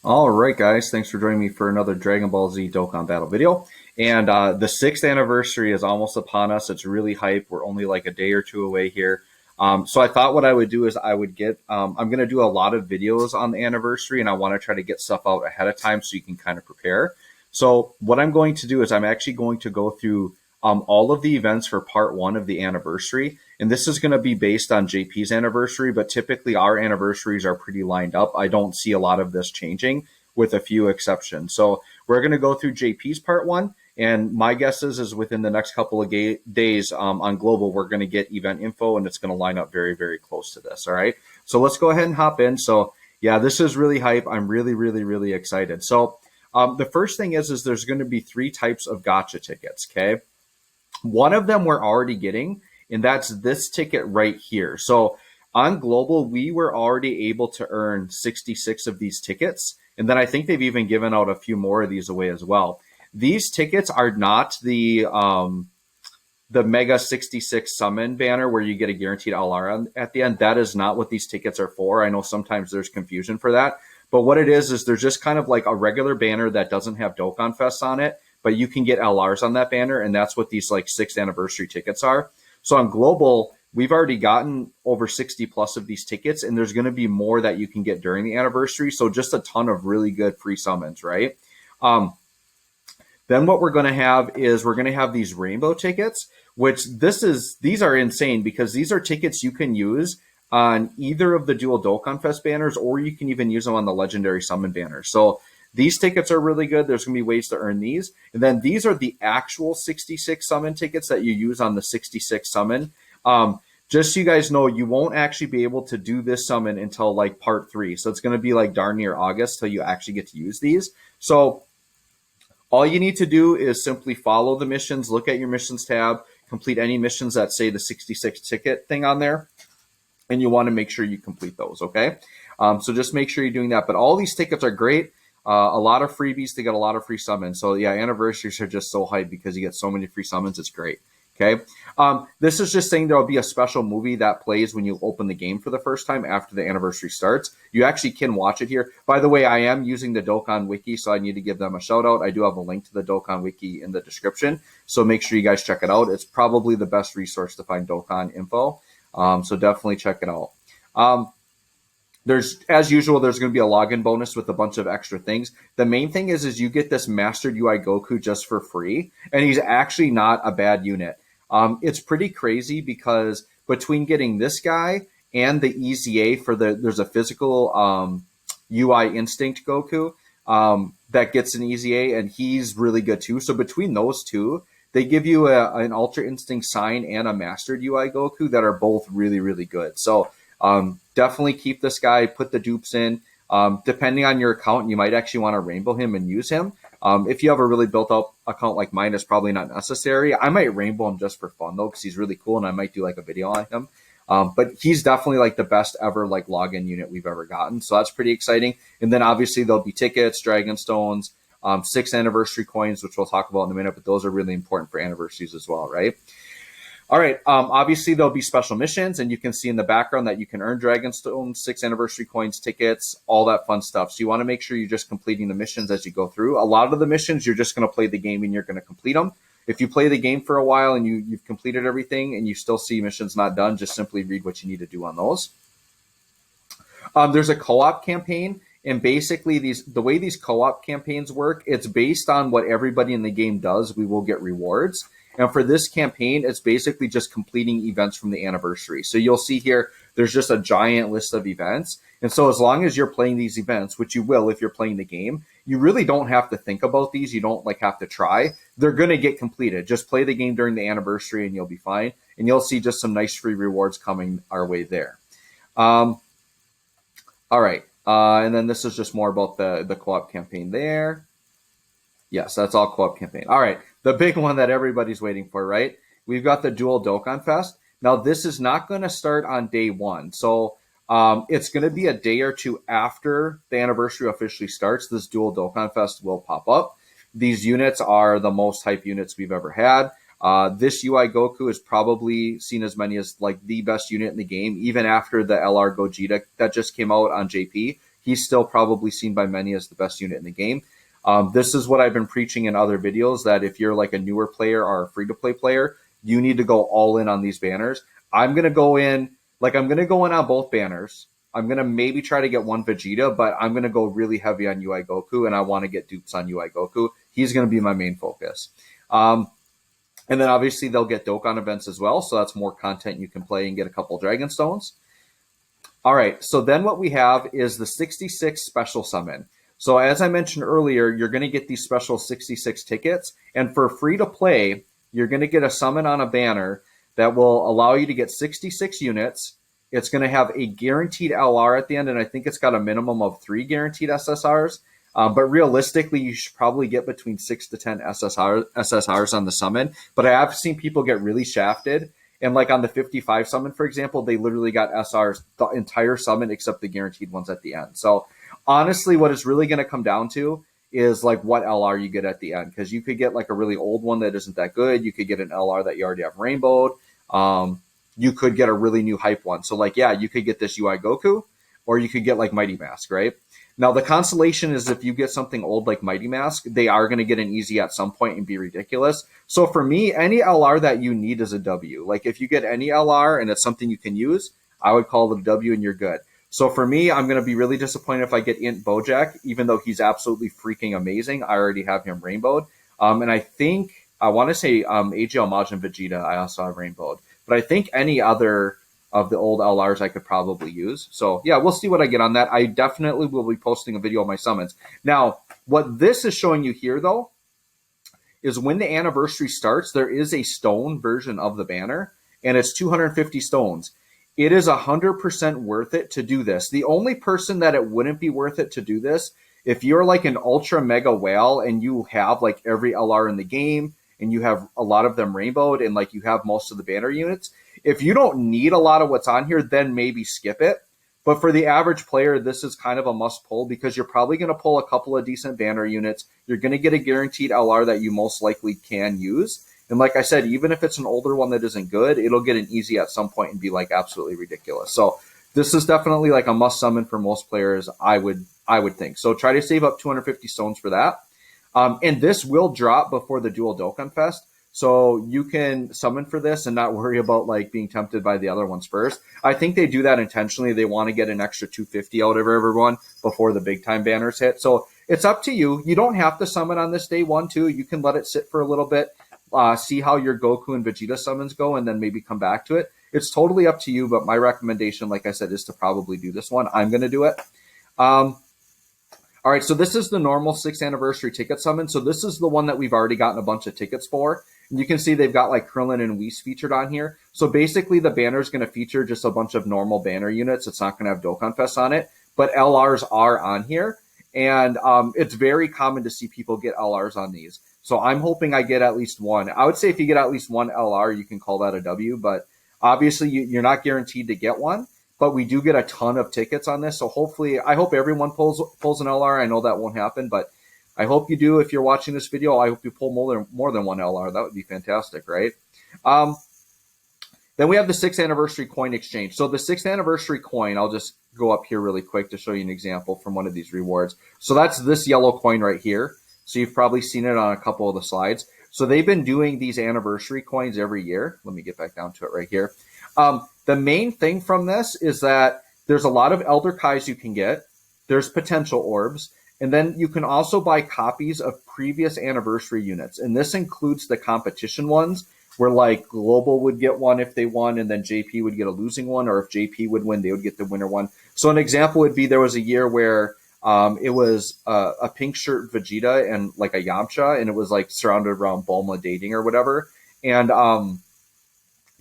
All right, guys. Thanks for joining me for another Dragon Ball Z Dokkan Battle video. And the sixth anniversary is almost upon us. It's really hype. We're only like a day or two away here. So I thought what I would do is I'm going to do a lot of videos on the anniversary, and I want to try to get stuff out ahead of time so you can kind of prepare. So what I'm going to do is I'm actually going to go through all of the events for part one of the anniversary. And this is going to be based on JP's anniversary, but typically our anniversaries are pretty lined up. I don't see a lot of this changing with a few exceptions. So we're going to go through JP's part one. And my guess is within the next couple of days on Global, we're going to get event info and it's going to line up very, very close to this. All right. So let's go ahead and hop in. So yeah, this is really hype. I'm really, really, really excited. So the first thing is there's going to be three types of gotcha tickets. Okay. One of them we're already getting, and that's this ticket right here. So on Global, we were already able to earn 66 of these tickets. And then I think they've even given out a few more of these away as well. These tickets are not the Mega 66 Summon banner where you get a guaranteed LR at the end. That is not what these tickets are for. I know sometimes there's confusion for that. But what it is there's just kind of like a regular banner that doesn't have Dokkan Fest on it, but you can get LRs on that banner, and that's what these like sixth anniversary tickets are. So on Global, we've already gotten over 60 plus of these tickets, and there's going to be more that you can get during the anniversary. So just a ton of really good free summons, right? Then what we're going to have is we're going to have these rainbow tickets, which these are insane because these are tickets you can use on either of the dual Dokkan Fest banners, or you can even use them on the legendary summon banner. So these tickets are really good. There's going to be ways to earn these. And then these are the actual 66 summon tickets that you use on the 66 summon. Just so you guys know, you won't actually be able to do this summon until like part 3. So it's going to be like darn near August till you actually get to use these. So all you need to do is simply follow the missions, look at your missions tab, complete any missions that say the 66 ticket thing on there, and you want to make sure you complete those, okay? So just make sure you're doing that. But all these tickets are great. A lot of freebies to get a lot of free summons. So yeah, anniversaries are just so hyped because you get so many free summons. It's great. Okay. This is just saying there'll be a special movie that plays when you open the game for the first time after the anniversary starts. You actually can watch it here. By the way, I am using the Dokkan Wiki, so I need to give them a shout out. I do have a link to the Dokkan Wiki in the description, so make sure you guys check it out. It's probably the best resource to find Dokkan info. So definitely check it out. As usual, there's going to be a login bonus with a bunch of extra things. The main thing is you get this Mastered UI Goku just for free, and he's actually not a bad unit. It's pretty crazy because between getting this guy and the EZA there's a physical UI Instinct Goku that gets an EZA, and he's really good too. So between those two, they give you an Ultra Instinct Sign and a Mastered UI Goku that are both really, really good. So definitely keep this guy, put the dupes in. Depending on your account, you might actually want to rainbow him and use him. If you have a really built up account like mine, it's probably not necessary. I might rainbow him just for fun though, because he's really cool, and I might do like a video on him. But he's definitely like the best ever like login unit we've ever gotten. So that's pretty exciting. And then obviously there'll be tickets, Dragon Stones, 6 anniversary coins, which we'll talk about in a minute, but those are really important for anniversaries as well, right? All right. Obviously, there'll be special missions, and you can see in the background that you can earn Dragonstone, 6 anniversary coins, tickets, all that fun stuff. So you want to make sure you're just completing the missions as you go through. A lot of the missions, you're just going to play the game and you're going to complete them. If you play the game for a while and you've completed everything and you still see missions not done, just simply read what you need to do on those. There's a co-op campaign, and basically the way these co-op campaigns work, it's based on what everybody in the game does. We will get rewards. And for this campaign, it's basically just completing events from the anniversary. So you'll see here, there's just a giant list of events. And so as long as you're playing these events, which you will if you're playing the game, you really don't have to think about these. You don't like have to try. They're going to get completed. Just play the game during the anniversary and you'll be fine. And you'll see just some nice free rewards coming our way there. All right. And then this is just more about the co-op campaign there. Yes, that's all co-op campaign. All right. The big one that everybody's waiting for, right? We've got the dual Dokkan Fest. Now, this is not going to start on day 1. So it's going to be a day or two after the anniversary officially starts. This dual Dokkan Fest will pop up. These units are the most hype units we've ever had. This UI Goku is probably seen as many as like the best unit in the game, even after the LR Gogeta that just came out on JP, he's still probably seen by many as the best unit in the game. This is what I've been preaching in other videos, that if you're like a newer player or a free-to-play player, you need to go all in on these banners. I'm going to go in on both banners. I'm going to maybe try to get one Vegeta, but I'm going to go really heavy on UI Goku, and I want to get dupes on UI Goku. He's going to be my main focus. And then obviously they'll get Dokkan events as well, so that's more content you can play and get a couple Dragon Stones. All right, so then what we have is the 66 special summon. So as I mentioned earlier, you're going to get these special 66 tickets, and for free to play, you're going to get a summon on a banner that will allow you to get 66 units. It's going to have a guaranteed LR at the end, and I think it's got a minimum of 3 guaranteed SSRs. But realistically, you should probably get between 6 to 10 SSRs on the summon. But I have seen people get really shafted. And like on the 55 summon, for example, they literally got SRs the entire summon except the guaranteed ones at the end. So honestly, what it's really going to come down to is like what LR you get at the end. Because you could get like a really old one that isn't that good. You could get an LR that you already have rainbowed. You could get a really new hype one. So like, yeah, you could get this UI Goku, or you could get like Mighty Mask, right? Now, the consolation is if you get something old like Mighty Mask, they are going to get an easy at some point and be ridiculous. So for me, any LR that you need is a W. Like if you get any LR and it's something you can use, I would call it a W and you're good. So for me, I'm going to be really disappointed if I get Int Bojack, even though he's absolutely freaking amazing. I already have him rainbowed. And I think, I want to say AGL Majin Vegeta, I also have rainbowed. But I think any other of the old LRs I could probably use. So yeah, we'll see what I get on that. I definitely will be posting a video of my summons. Now, what this is showing you here though, is when the anniversary starts, there is a stone version of the banner, and it's 250 stones. It is 100% worth it to do this. The only person that it wouldn't be worth it to do this, if you're like an ultra mega whale and you have like every LR in the game, and you have a lot of them rainbowed, and like you have most of the banner units, if you don't need a lot of what's on here, then maybe skip it. But for the average player, this is kind of a must pull because you're probably going to pull a couple of decent banner units. You're going to get a guaranteed LR that you most likely can use. And like I said, even if it's an older one that isn't good, it'll get an easy at some point and be like absolutely ridiculous. So this is definitely like a must summon for most players, I would think. So try to save up 250 stones for that. And this will drop before the Dual Dokkan Fest. So you can summon for this and not worry about like being tempted by the other ones first. I think they do that intentionally. They want to get an extra 250 out of everyone before the big time banners hit. So it's up to you. You don't have to summon on this day 1, 2. You can let it sit for a little bit, see how your Goku and Vegeta summons go, and then maybe come back to it. It's totally up to you, but my recommendation, like I said, is to probably do this one. I'm going to do it. All right, so this is the normal 6th anniversary ticket summon. So this is the one that we've already gotten a bunch of tickets for. And you can see they've got like Krillin and Whis featured on here. So basically the banner is going to feature just a bunch of normal banner units. It's not going to have Dokkan Fest on it, but LRs are on here. And it's very common to see people get LRs on these. So I'm hoping I get at least one. I would say if you get at least one LR, you can call that a W, but obviously you're not guaranteed to get one. But we do get a ton of tickets on this. So hopefully, I hope everyone pulls an LR. I know that won't happen, but I hope you do. If you're watching this video, I hope you pull more than one LR. That would be fantastic, right? Then we have the 6th anniversary coin exchange. So the 6th anniversary coin, I'll just go up here really quick to show you an example from one of these rewards. So that's this yellow coin right here. So you've probably seen it on a couple of the slides. So they've been doing these anniversary coins every year. Let me get back down to it right here. The main thing from this is that there's a lot of Elder Kais you can get. There's potential orbs. And then you can also buy copies of previous anniversary units. And this includes the competition ones where like Global would get one if they won, and then JP would get a losing one. Or if JP would win, they would get the winner one. So an example would be there was a year where it was a pink shirt Vegeta and like a Yamcha, and it was like surrounded around Bulma dating or whatever. And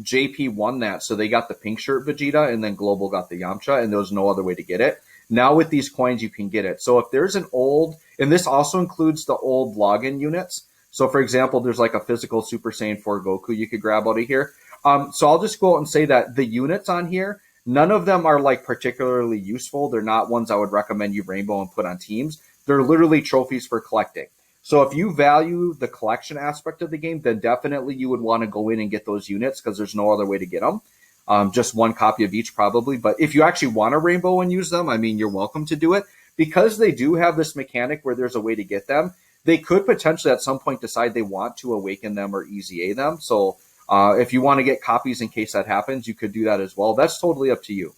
JP won that, so they got the pink shirt Vegeta, and then Global got the Yamcha, and there was no other way to get it. Now with these coins, you can get it. So if there's an old, and this also includes the old login units. So for example, there's like a physical Super Saiyan 4 Goku you could grab out of here. So I'll just go out and say that the units on here, none of them are like particularly useful. They're not ones I would recommend you rainbow and put on teams. They're literally trophies for collecting. So if you value the collection aspect of the game, then definitely you would want to go in and get those units because there's no other way to get them. just one copy of each probably. But if you actually want a rainbow and use them, I mean, you're welcome to do it. Because they do have this mechanic where there's a way to get them, they could potentially at some point decide they want to awaken them or EZA them. So if you want to get copies in case that happens, you could do that as well. That's totally up to you.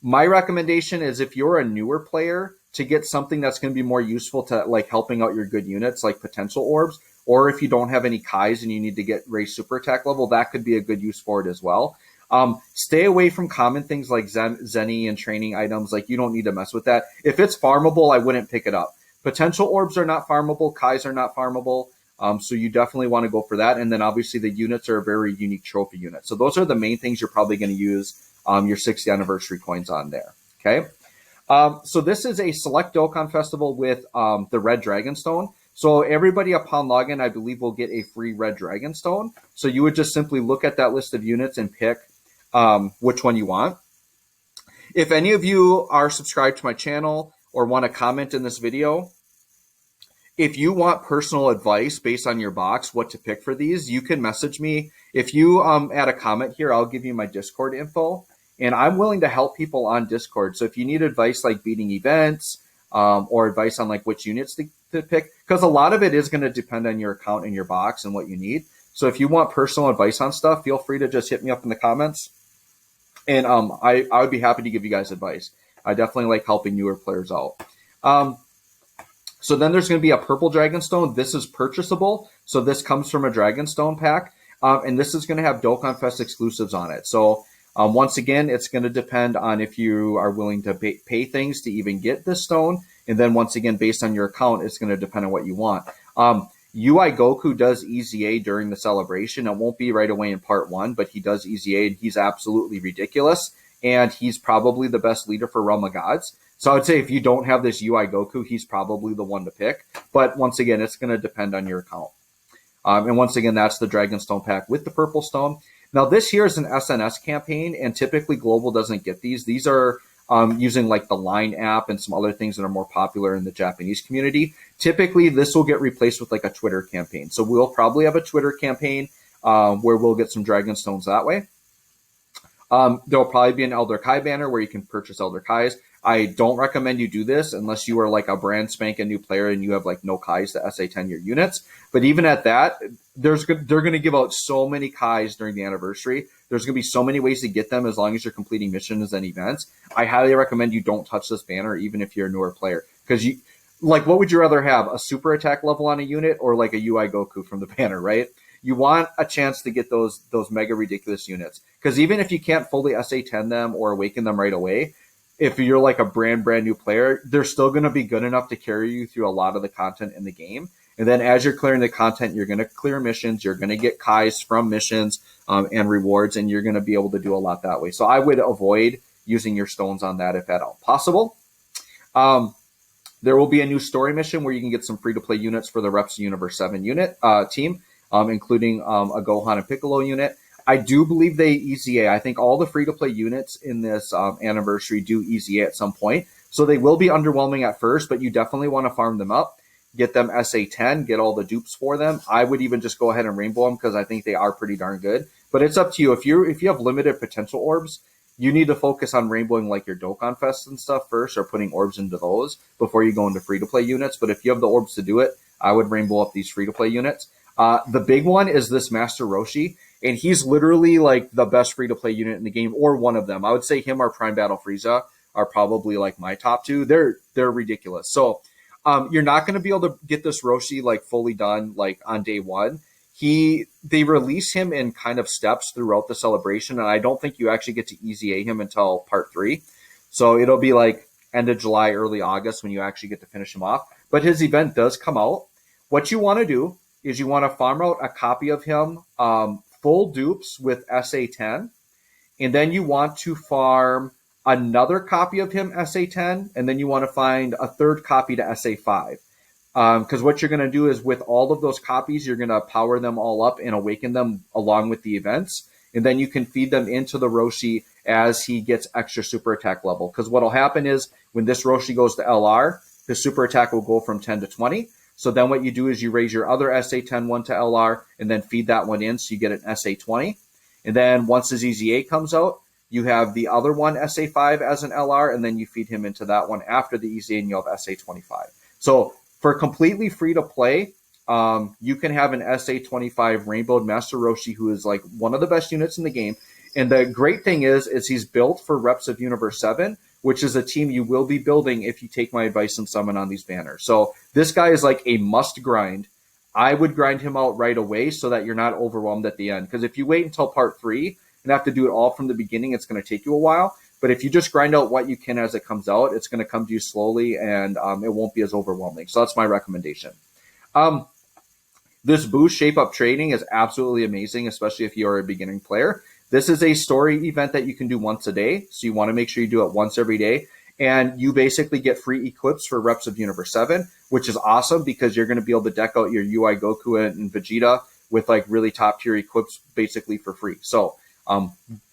My recommendation is if you're a newer player, to get something that's going to be more useful to like helping out your good units, like potential orbs, or if you don't have any Kais and you need to get raised super attack level, that could be a good use for it as well. Stay away from common things like Zenny and training items. Like, you don't need to mess with that. If it's farmable, I wouldn't pick it up. Potential orbs are not farmable. Kais are not farmable. So you definitely want to go for that. And then obviously the units are a very unique trophy unit. So those are the main things you're probably going to use your 60th anniversary coins on there. Okay. So this is a select Dokkan festival with the red Dragonstone. So everybody upon login, I believe, will get a free red Dragonstone. So you would just simply look at that list of units and pick which one you want. If any of you are subscribed to my channel or want to comment in this video, if you want personal advice based on your box, what to pick for these, you can message me. If you add a comment here, I'll give you my Discord info. And I'm willing to help people on Discord. So if you need advice like beating events or advice on like which units to pick, because a lot of it is going to depend on your account and your box and what you need. So if you want personal advice on stuff, feel free to just hit me up in the comments. And I would be happy to give you guys advice. I definitely like helping newer players out. So then there's going to be a purple Dragonstone. This is purchasable. So this comes from a Dragonstone pack. And this is going to have Dokkan Fest exclusives on it. So once again, it's going to depend on if you are willing to pay things to even get this stone. And then once again, based on your account, it's going to depend on what you want. UI Goku does EZA during the celebration. It won't be right away in part 1, but he does EZA, and he's absolutely ridiculous. And he's probably the best leader for Realm of Gods. So I would say if you don't have this UI Goku, he's probably the one to pick. But once again, it's going to depend on your account. And once again, that's the Dragonstone pack with the purple stone. Now, this here is an SNS campaign, and typically Global doesn't get these. These are using like the Line app and some other things that are more popular in the Japanese community. Typically, this will get replaced with like a Twitter campaign. So we'll probably have a Twitter campaign where we'll get some Dragonstones that way. There'll probably be an Elder Kai banner where you can purchase Elder Kais. I don't recommend you do this unless you are like a brand spanking new player and you have like no Kais to SA10 your units. But even at that, they're going to give out so many Kais during the anniversary. There's going to be so many ways to get them as long as you're completing missions and events. I highly recommend you don't touch this banner even if you're a newer player. Because you, like, what would you rather have? A super attack level on a unit or like a UI Goku from the banner, right? You want a chance to get those mega ridiculous units. Because even if you can't fully SA10 them or awaken them right away, if you're like a brand new player, they're still going to be good enough to carry you through a lot of the content in the game. And then as you're clearing the content, you're going to clear missions, you're going to get Kais from missions and rewards, and you're going to be able to do a lot that way. So I would avoid using your stones on that if at all possible. There will be a new story mission where you can get some free-to-play units for the Reps Universe 7 unit team, including a Gohan and Piccolo unit. I do believe they EZA. I think all the free-to-play units in this anniversary do EZA at some point. So they will be underwhelming at first, but you definitely want to farm them up, get them SA10, get all the dupes for them. I would even just go ahead and rainbow them because I think they are pretty darn good. But it's up to you. If you have limited potential orbs, you need to focus on rainbowing like your Dokkan Fest and stuff first, or putting orbs into those before you go into free-to-play units. But if you have the orbs to do it, I would rainbow up these free-to-play units. The big one is this Master Roshi. And he's literally like the best free-to-play unit in the game, or one of them. I would say him or Prime Battle Frieza are probably like my top two. They're ridiculous. So you're not going to be able to get this Roshi like fully done like on day one. They release him in kind of steps throughout the celebration, and I don't think you actually get to EZA him until part 3. So it'll be like end of July, early August when you actually get to finish him off. But his event does come out. What you want to do is you want to farm out a copy of him, full dupes with SA10, and then you want to farm another copy of him SA10, and then you want to find a third copy to SA5. Because what you're going to do is with all of those copies, you're going to power them all up and awaken them along with the events, and then you can feed them into the Roshi as he gets extra super attack level. Because what will happen is when this Roshi goes to LR, his super attack will go from 10 to 20. So then what you do is you raise your other SA10 one to LR and then feed that one in so you get an SA20. And then once his EZA comes out, you have the other one, SA5, as an LR, and then you feed him into that one after the EZA, and you'll have SA25. So for completely free to play, you can have an SA25 Rainbowed Master Roshi, who is like one of the best units in the game. And the great thing is he's built for Reps of Universe 7, which is a team you will be building if you take my advice and summon on these banners. So this guy is like a must grind. I would grind him out right away so that you're not overwhelmed at the end. Because if you wait until part 3 and have to do it all from the beginning, it's going to take you a while. But if you just grind out what you can as it comes out, it's going to come to you slowly, and it won't be as overwhelming. So that's my recommendation. This boost shape up trading is absolutely amazing, especially if you're a beginning player. This is a story event that you can do once a day. So you want to make sure you do it once every day. And you basically get free equips for Reps of Universe 7, which is awesome because you're going to be able to deck out your UI Goku and Vegeta with like really top tier equips basically for free. So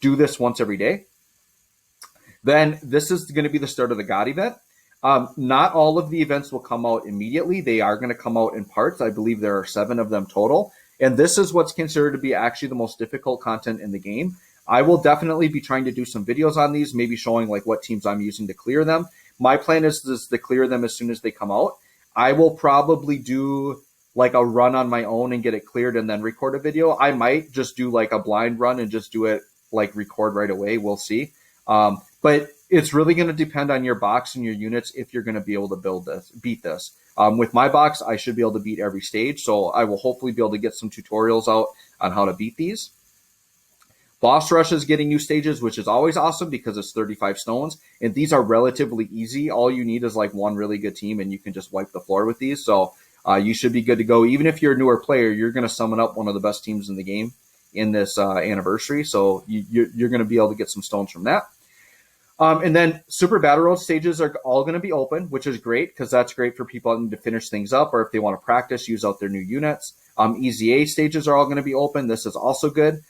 do this once every day. Then this is going to be the start of the God event. Not all of the events will come out immediately. They are going to come out in parts. I believe there are 7 of them total. And this is what's considered to be actually the most difficult content in the game. I will definitely be trying to do some videos on these, maybe showing like what teams I'm using to clear them. My plan is to clear them as soon as they come out. I will probably do like a run on my own and get it cleared and then record a video. I might just do like a blind run and just do it like record right away. We'll see. But it's really going to depend on your box and your units if you're going to be able to beat this. With my box, I should be able to beat every stage, so I will hopefully be able to get some tutorials out on how to beat these. Boss Rush is getting new stages, which is always awesome because it's 35 stones, and these are relatively easy. All you need is like one really good team, and you can just wipe the floor with these, so you should be good to go. Even if you're a newer player, you're going to summon up one of the best teams in the game in this anniversary, so you're going to be able to get some stones from that. And then Super Battle Road stages are all going to be open, which is great because that's great for people to finish things up or if they want to practice, use out their new units. EZA stages are all going to be open. This is also good.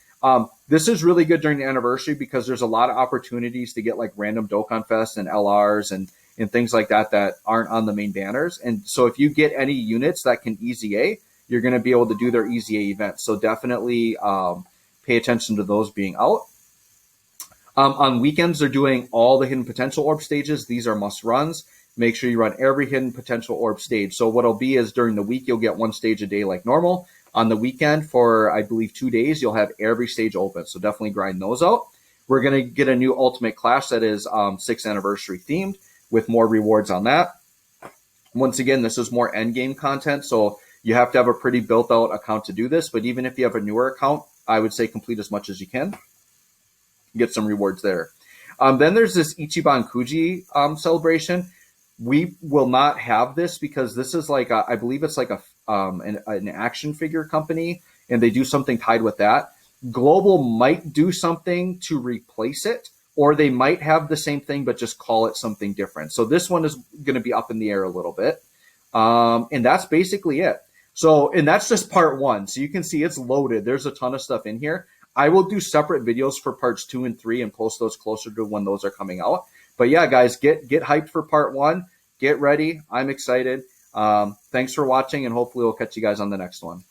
This is really good during the anniversary because there's a lot of opportunities to get like random Dokkan Fest and LRs and things like that that aren't on the main banners. And so if you get any units that can EZA, you're going to be able to do their EZA events. So definitely pay attention to those being out. On weekends, they're doing all the Hidden Potential Orb stages. These are must runs. Make sure you run every Hidden Potential Orb stage. So what it'll be is during the week, you'll get one stage a day like normal. On the weekend for, I believe, 2 days, you'll have every stage open. So definitely grind those out. We're going to get a new Ultimate Clash that is 6th anniversary themed with more rewards on that. Once again, this is more endgame content. So you have to have a pretty built out account to do this. But even if you have a newer account, I would say complete as much as you can. Get some rewards there. Then there's this Ichiban Kuji celebration. We will not have this because this is like I believe it's like an action figure company, and they do something tied with that. Global might do something to replace it, or they might have the same thing but just call it something different. So this one is going to be up in the air a little bit, and that's basically it. So, and that's just part 1. So you can see it's loaded. There's a ton of stuff in here. I will do separate videos for parts 2 and 3 and post those closer to when those are coming out. But yeah, guys, get hyped for part 1. Get ready. I'm excited. Thanks for watching, and hopefully we'll catch you guys on the next one.